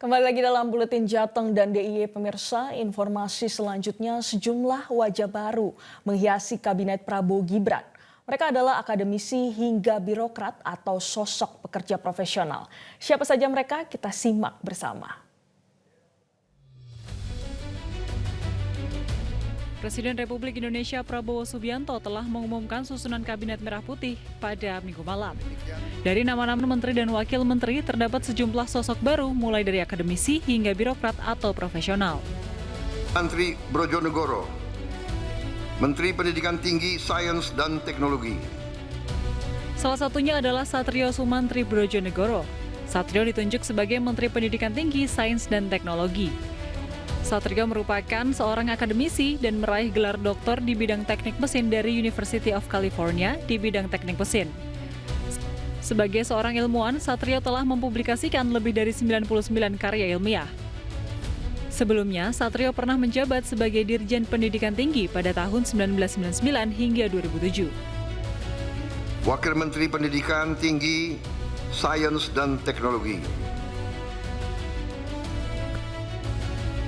Kembali lagi dalam Buletin Jateng dan DIY pemirsa, informasi selanjutnya sejumlah wajah baru menghiasi Kabinet Prabowo Gibran. Mereka adalah akademisi hingga birokrat atau sosok pekerja profesional. Siapa saja mereka? Kita simak bersama. Presiden Republik Indonesia Prabowo Subianto telah mengumumkan susunan Kabinet Merah Putih pada Minggu malam. Dari nama-nama menteri dan wakil menteri terdapat sejumlah sosok baru mulai dari akademisi hingga birokrat atau profesional. Menteri Brojonegoro, Menteri Pendidikan Tinggi, Sains dan Teknologi. Salah satunya adalah Satrio Sumantri Brojonegoro. Satrio ditunjuk sebagai Menteri Pendidikan Tinggi, Sains dan Teknologi. Satrio merupakan seorang akademisi dan meraih gelar doktor di bidang teknik mesin dari University of California di bidang teknik mesin. Sebagai seorang ilmuwan, Satrio telah mempublikasikan lebih dari 99 karya ilmiah. Sebelumnya, Satrio pernah menjabat sebagai Dirjen Pendidikan Tinggi pada tahun 1999 hingga 2007. Wakil Menteri Pendidikan Tinggi, Sains dan Teknologi.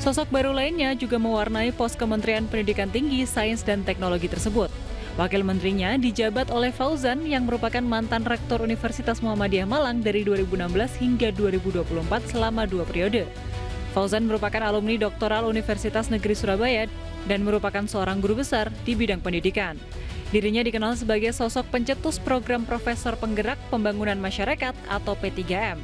Sosok baru lainnya juga mewarnai pos Kementerian Pendidikan Tinggi, Sains dan Teknologi tersebut. Wakil menterinya dijabat oleh Fauzan yang merupakan mantan Rektor Universitas Muhammadiyah Malang dari 2016 hingga 2024 selama 2 periode. Fauzan merupakan alumni doktoral Universitas Negeri Surabaya dan merupakan seorang guru besar di bidang pendidikan. Dirinya dikenal sebagai sosok pencetus program Profesor Penggerak Pembangunan Masyarakat atau P3M.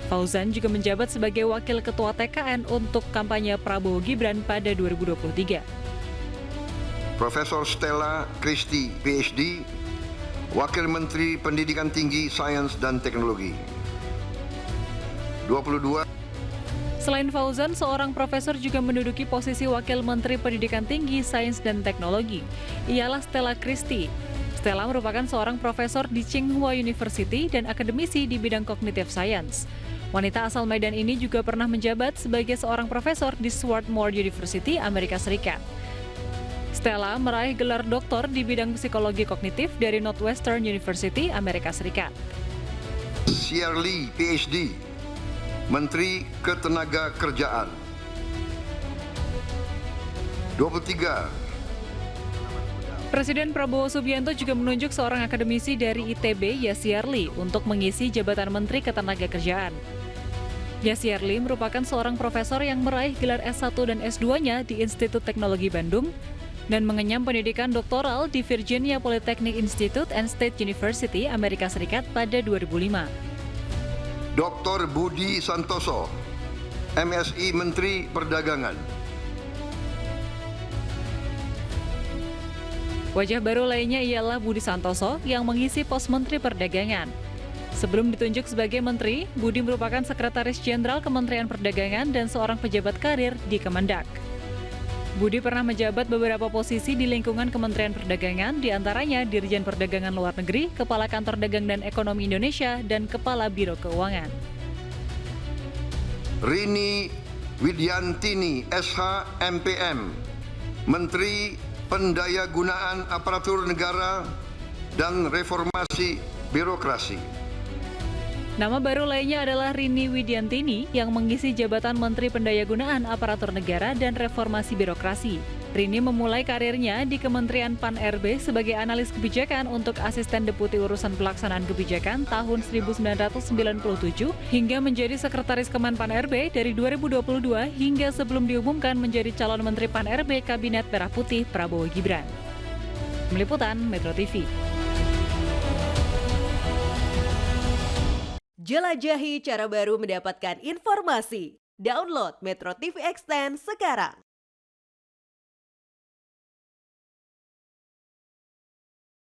Fauzan juga menjabat sebagai Wakil Ketua TKN untuk kampanye Prabowo Gibran pada 2023. Profesor Stella Christy, PhD, Wakil Menteri Pendidikan Tinggi, Sains dan Teknologi. 22. Selain Fauzan, seorang profesor juga menduduki posisi Wakil Menteri Pendidikan Tinggi, Sains dan Teknologi. Ialah Stella Christy. Stella merupakan seorang profesor di Tsinghua University dan akademisi di bidang cognitive science. Wanita asal Medan ini juga pernah menjabat sebagai seorang profesor di Swarthmore University, Amerika Serikat. Stella meraih gelar doktor di bidang psikologi kognitif dari Northwestern University, Amerika Serikat. Shirley, PhD, Menteri Ketenagakerjaan. 23. Presiden Prabowo Subianto juga menunjuk seorang akademisi dari ITB, Yasyarli, untuk mengisi jabatan Menteri Ketenagakerjaan. Yasyarli merupakan seorang profesor yang meraih gelar S1 dan S2-nya di Institut Teknologi Bandung dan mengenyam pendidikan doktoral di Virginia Polytechnic Institute and State University, Amerika Serikat pada 2005. Dr. Budi Santoso, MSI Menteri Perdagangan. Wajah baru lainnya ialah Budi Santoso yang mengisi pos Menteri Perdagangan. Sebelum ditunjuk sebagai menteri, Budi merupakan Sekretaris Jenderal Kementerian Perdagangan dan seorang pejabat karir di Kemendak. Budi pernah menjabat beberapa posisi di lingkungan Kementerian Perdagangan, diantaranya Dirjen Perdagangan Luar Negeri, Kepala Kantor Dagang dan Ekonomi Indonesia, dan Kepala Biro Keuangan. Rini Widyantini, SH, MPM, Menteri Pendayagunaan Aparatur Negara dan Reformasi Birokrasi. Nama baru lainnya adalah Rini Widyantini yang mengisi jabatan Menteri Pendayagunaan Aparatur Negara dan Reformasi Birokrasi. Rini memulai karirnya di Kementerian Pan-RB sebagai analis kebijakan untuk Asisten Deputi Urusan Pelaksanaan Kebijakan tahun 1997 hingga menjadi Sekretaris Kemen Pan-RB dari 2022 hingga sebelum diumumkan menjadi calon Menteri Pan-RB Kabinet Merah Putih Prabowo Gibran. Meliputan Metro TV. Jelajahi cara baru mendapatkan informasi. Download Metro TV Extend sekarang.